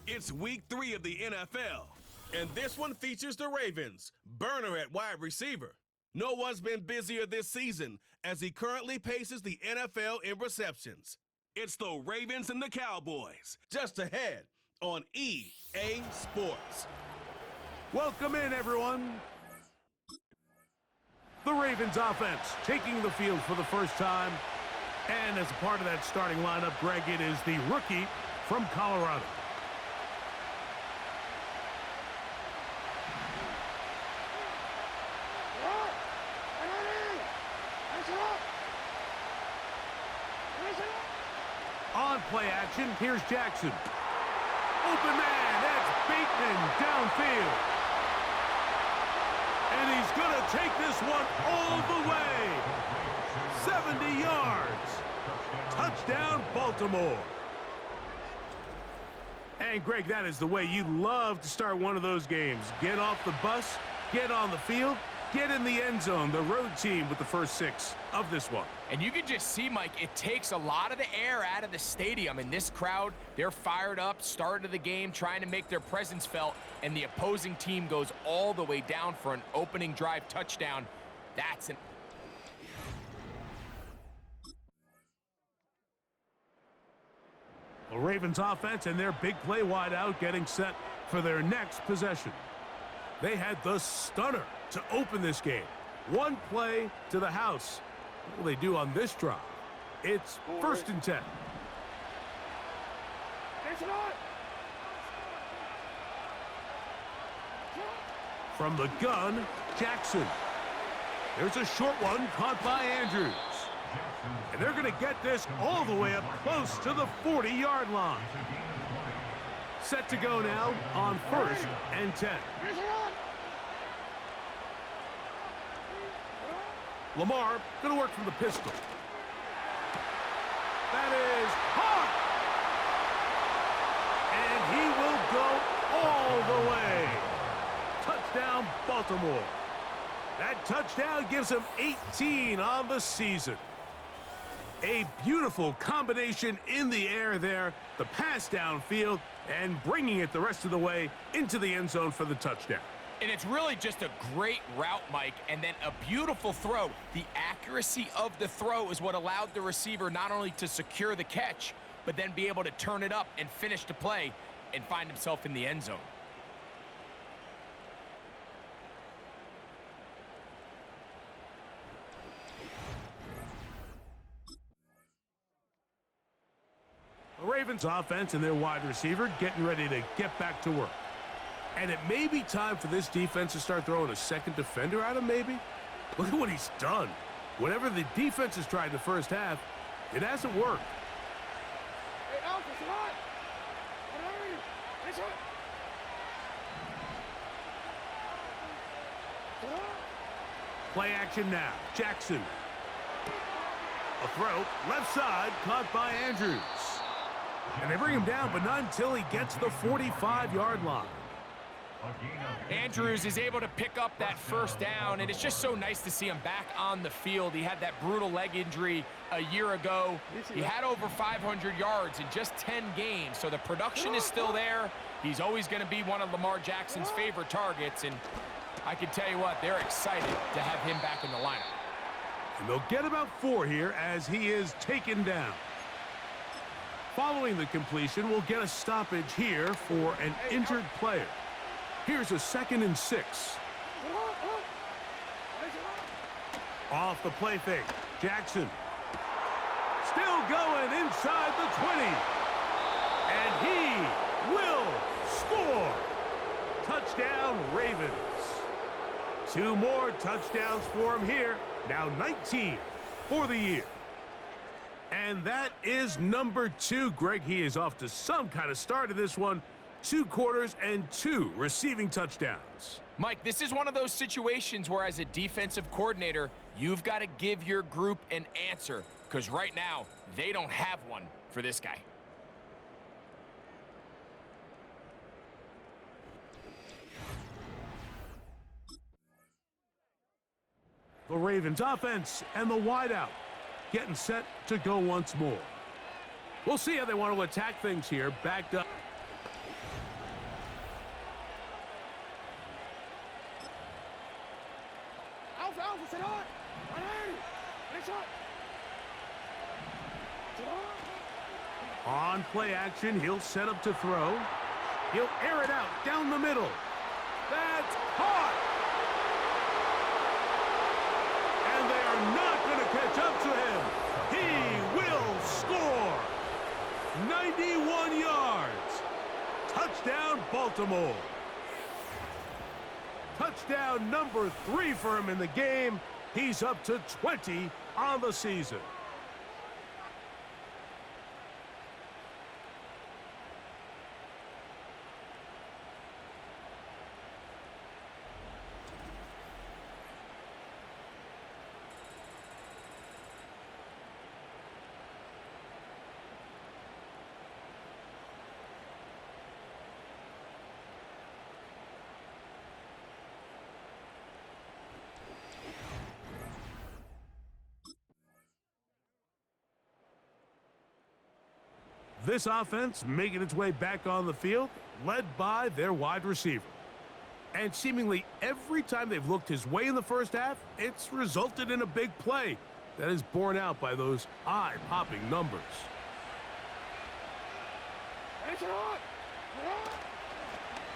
It's week 3 of the NFL, and this one features the Ravens, Burner at wide receiver. No one's been busier this season as he currently paces the NFL in receptions. It's the Ravens and the Cowboys, just ahead on EA Sports. Welcome in, everyone. The Ravens offense taking the field for the first time. And as a part of that starting lineup, Greg, it is the rookie from Colorado. On play action, here's Jackson. Open man, that's Bateman downfield. And he's going to take this one all the way. 70 yards. Touchdown, Baltimore. And, Greg, that is the way you love to start one of those games. Get off the bus, get on the field, get in the end zone. The road team with the first 6 of this one. And you can just see, Mike, it takes a lot of the air out of the stadium. And this crowd, they're fired up, start of the game, trying to make their presence felt. And the opposing team goes all the way down for an opening drive touchdown. That's an... The Ravens offense and their big play wide out getting set for their next possession. They had the stunner to open this game. One play to the house. What will they do on this drive? It's 1st and 10. From the gun, Jackson. There's a short one caught by Andrews. And they're going to get this all the way up close to the 40-yard line. Set to go now on 1st and 10. Lamar going to work from the pistol. That is caught. And he will go all the way. Touchdown, Baltimore. That touchdown gives him 18 on the season. A beautiful combination in the air there, the pass downfield, and bringing it the rest of the way into the end zone for the touchdown. And it's really just a great route, Mike, and then a beautiful throw. The accuracy of the throw is what allowed the receiver not only to secure the catch, but then be able to turn it up and finish the play and find himself in the end zone. The Ravens offense and their wide receiver getting ready to get back to work. And it may be time for this defense to start throwing a second defender at him, maybe. Look at what he's done. Whatever the defense has tried in the first half, it hasn't worked. Play action now. Jackson. A throw, left side, caught by Andrews. And they bring him down, but not until he gets the 45-yard line. Andrews is able to pick up that first down, and it's just so nice to see him back on the field. He had that brutal leg injury a year ago. He had over 500 yards in just 10 games, so the production is still there. He's always going to be one of Lamar Jackson's favorite targets, and I can tell you what, they're excited to have him back in the lineup. And they'll get about 4 here as he is taken down. Following the completion, we'll get a stoppage here for an injured player. Here's a 2nd and 6. Off the play fake. Jackson. Still going inside the 20. And he will score. Touchdown, Ravens. 2 more touchdowns for him here. Now 19 for the year. And that is number 2. Greg, he is off to some kind of start in this one. 2 quarters and 2 receiving touchdowns. Mike, this is one of those situations where as a defensive coordinator, you've got to give your group an answer, because right now, they don't have one for this guy. The Ravens offense and the wideout getting set to go once more. We'll see how they want to attack things here. Backed up. On play action, he'll set up to throw. He'll air it out down the middle. That's caught! And they are not going to catch up to him. He will score! 91 yards. Touchdown, Baltimore. Touchdown number 3 for him in the game. He's up to 20 on the season. This offense making its way back on the field, led by their wide receiver. And seemingly every time they've looked his way in the first half, it's resulted in a big play that is borne out by those eye-popping numbers.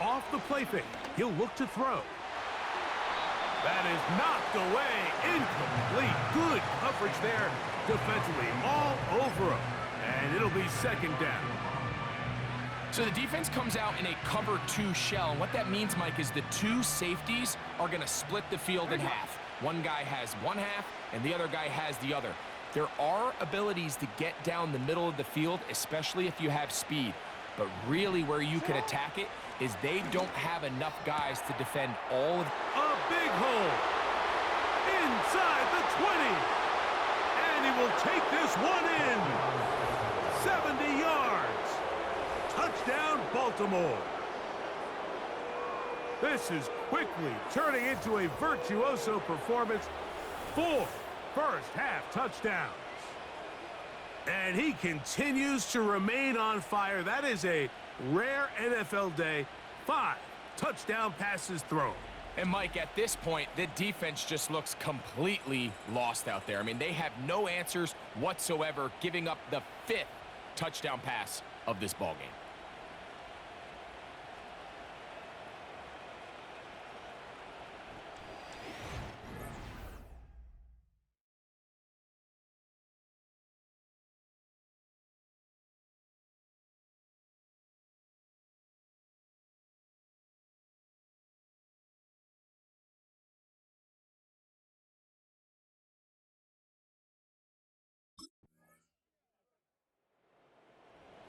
Off the play fake, he'll look to throw. That is knocked away, incomplete. Good coverage there defensively, all over him. And it'll be second down. So the defense comes out in a cover 2 shell. And what that means, Mike, is the 2 safeties are going to split the field in half. One guy has one half, and the other guy has the other. There are abilities to get down the middle of the field, especially if you have speed. But really where you can attack it is they don't have enough guys to defend all of... A big hole. Inside the 20. And he will take this one in. 70 yards. Touchdown, Baltimore. This is quickly turning into a virtuoso performance. 4 first-half touchdowns. And he continues to remain on fire. That is a rare NFL day. 5 touchdown passes thrown. And, Mike, at this point, the defense just looks completely lost out there. I mean, they have no answers whatsoever, giving up the 5th touchdown pass of this ballgame.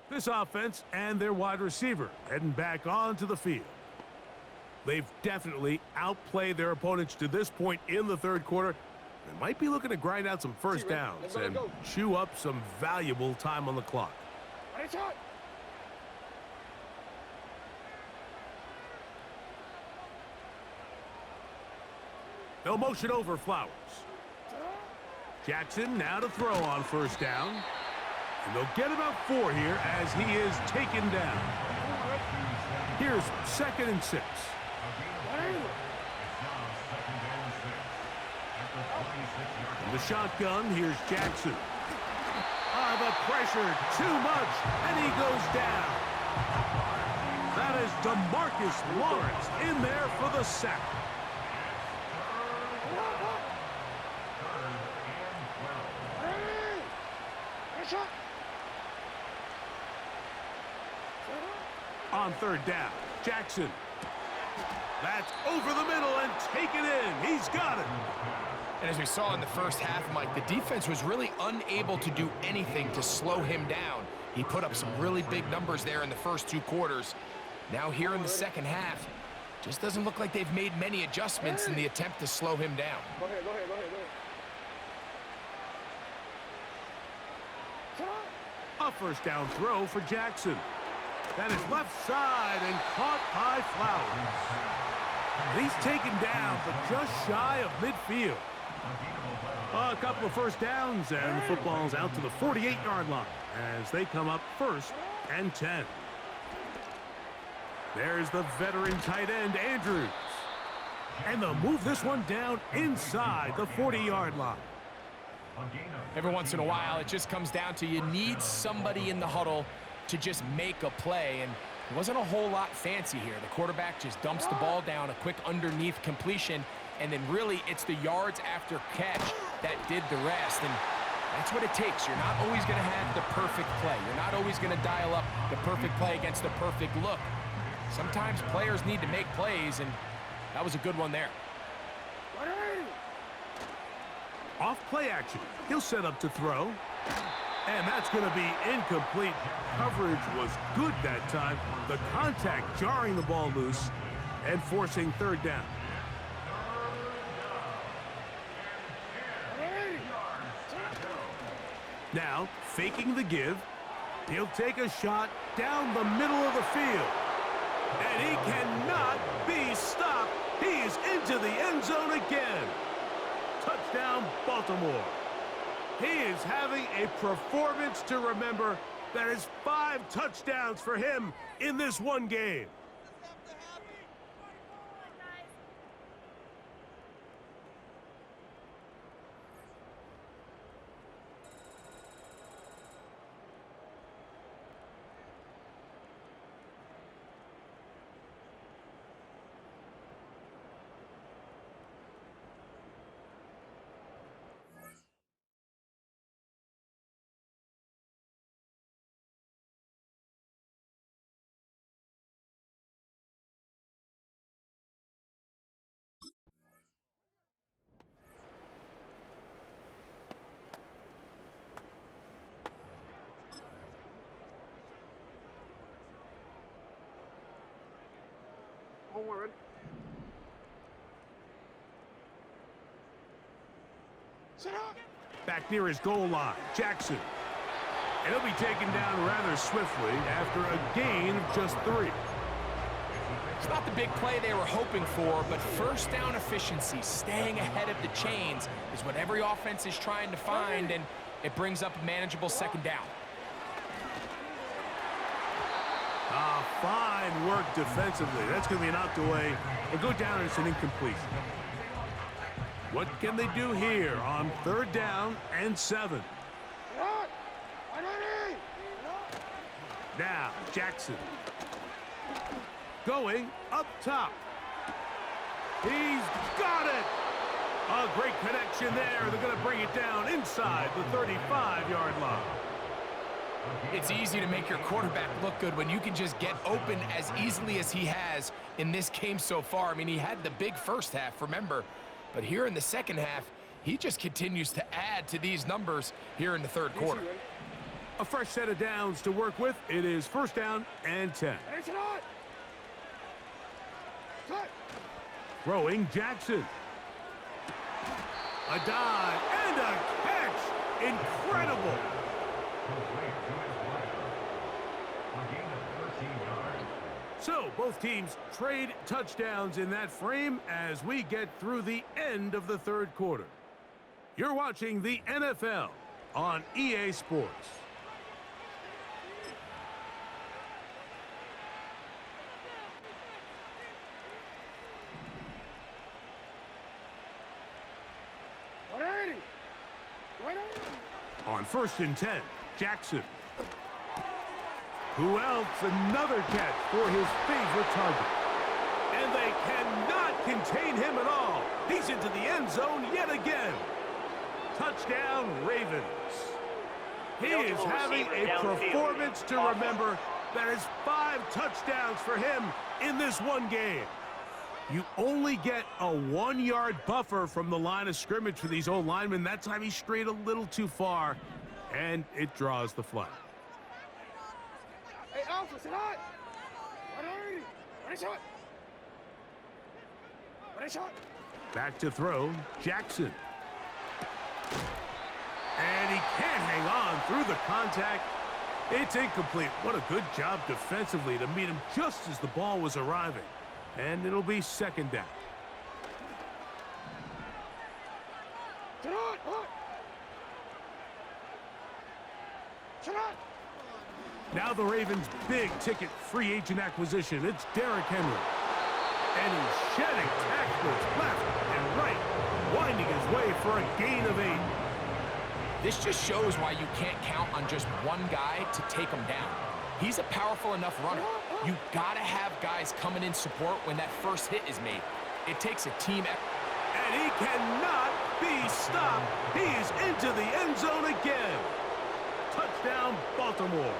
This offense and their wide receiver heading back onto the field. They've definitely outplayed their opponents to this point in the third quarter. They might be looking to grind out some first downs and chew up some valuable time on the clock. They'll motion over Flowers. Jackson now to throw on first down. And they'll get about 4 here as he is taken down. Here's 2nd and 6. From the shotgun, here's Jackson. The pressure, too much, and he goes down. That is DeMarcus Lawrence in there for the sack. On third down, Jackson. That's over the middle and taken in. He's got it. And as we saw in the first half, Mike, the defense was really unable to do anything to slow him down. He put up some really big numbers there in the first 2 quarters. Now here in the second half, just doesn't look like they've made many adjustments in the attempt to slow him down. Go ahead. A first down throw for Jackson. That is left side and caught by Flowers. He's taken down, but just shy of midfield. A couple of first downs, and the football's out to the 48-yard line as they come up 1st and 10. There's the veteran tight end, Andrews. And they'll move this one down inside the 40-yard line. Every once in a while, it just comes down to you need somebody in the huddle to just make a play, and it wasn't a whole lot fancy here. The quarterback just dumps the ball down, a quick underneath completion, and then really it's the yards after catch that did the rest, and that's what it takes. You're not always going to have the perfect play. You're not always going to dial up the perfect play against the perfect look. Sometimes players need to make plays, and that was a good one there. Off play action. He'll set up to throw. And that's going to be incomplete. Coverage was good that time. The contact jarring the ball loose and forcing third down. Now, faking the give. He'll take a shot down the middle of the field. And he cannot be stopped. He is into the end zone again. Touchdown, Baltimore. He is having a performance to remember. That is 5 touchdowns for him in this one game. Back near his goal line, Jackson. And he'll be taken down rather swiftly after a gain of just 3. It's not the big play they were hoping for, but first down efficiency, staying ahead of the chains, is what every offense is trying to find, and it brings up a manageable second down. Fine work defensively. That's going to be knocked away and go down, and it's an incompletion. What can they do here on third down and 7? Now, Jackson. Going up top. He's got it. A great connection there. They're going to bring it down inside the 35-yard line. It's easy to make your quarterback look good when you can just get open as easily as he has in this game so far. I mean, he had the big first half, remember, but here in the second half, he just continues to add to these numbers here in the third quarter. A fresh set of downs to work with. It is first down and 10. Throwing Jackson. A dive and a catch. Incredible. So both teams trade touchdowns in that frame as we get through the end of the third quarter. You're watching the NFL on EA Sports. On first and 10, Jackson. Who else? Another catch for his favorite target. And they cannot contain him at all. He's into the end zone yet again. Touchdown, Ravens. He is having a performance to remember. That is 5 touchdowns for him in this one game. You only get a 1-yard buffer from the line of scrimmage for these old linemen. That time he strayed a little too far, and it draws the flag. Hey, Alpha, sit hot! What a shot! Back to throw, Jackson. And he can't hang on through the contact. It's incomplete. What a good job defensively to meet him just as the ball was arriving. And it'll be second down. Now the Ravens' big-ticket free agent acquisition. It's Derrick Henry. And he's shedding tacklers left and right, winding his way for a gain of 8. This just shows why you can't count on just one guy to take him down. He's a powerful enough runner. You gotta have guys coming in support when that first hit is made. It takes a team effort. And he cannot be stopped. He's into the end zone again. Touchdown, Baltimore.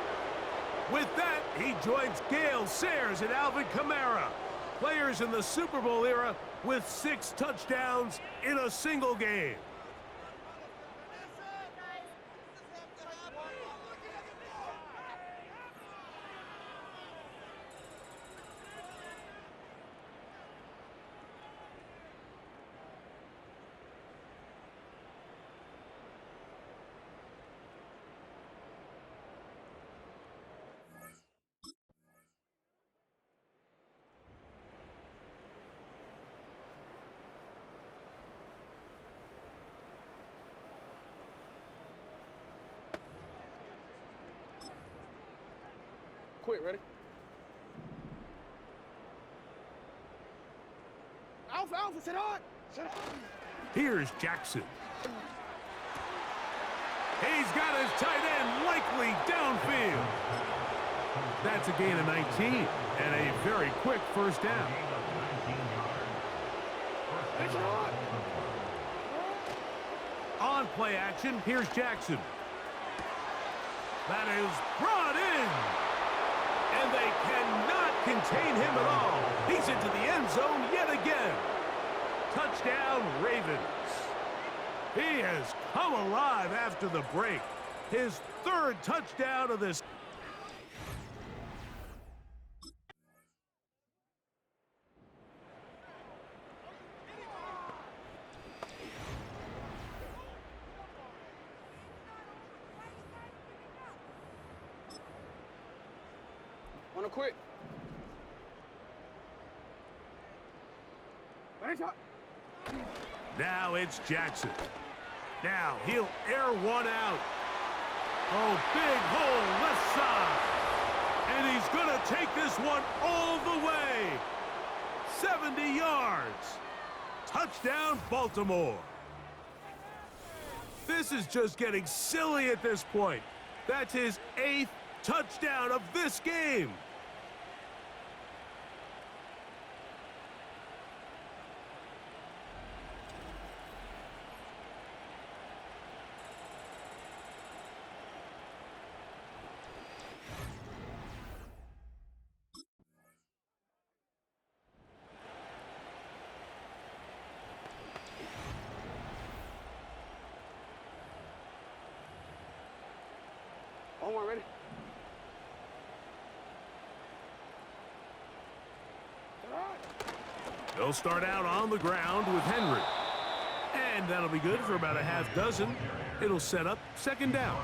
With that, he joins Gale Sayers and Alvin Kamara, players in the Super Bowl era with 6 touchdowns in a single game. Quick, ready? Alpha, Alpha, sit on! Sit on! Here's Jackson. He's got his tight end likely downfield. That's a gain of 19 and a very quick first down. On play action, here's Jackson. That is brought in. And they cannot contain him at all. He's into the end zone yet again. Touchdown, Ravens. He has come alive after the break. His 3rd touchdown of this. Wanna quit? Now it's Jackson. Now he'll air one out. Oh, big hole left side. And he's going to take this one all the way. 70 yards. Touchdown, Baltimore. This is just getting silly at this point. That's his 8th touchdown of this game. Omar, ready? They'll start out on the ground with Henry. And that'll be good for about a half dozen. It'll set up 2nd down.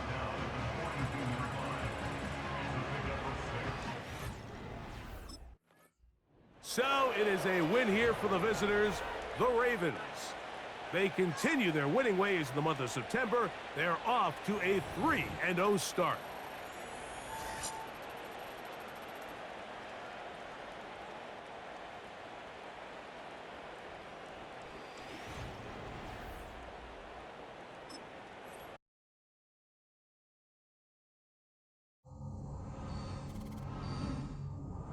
So it is a win here for the visitors, the Ravens. They continue their winning ways in the month of September. They're off to a 3-0 start.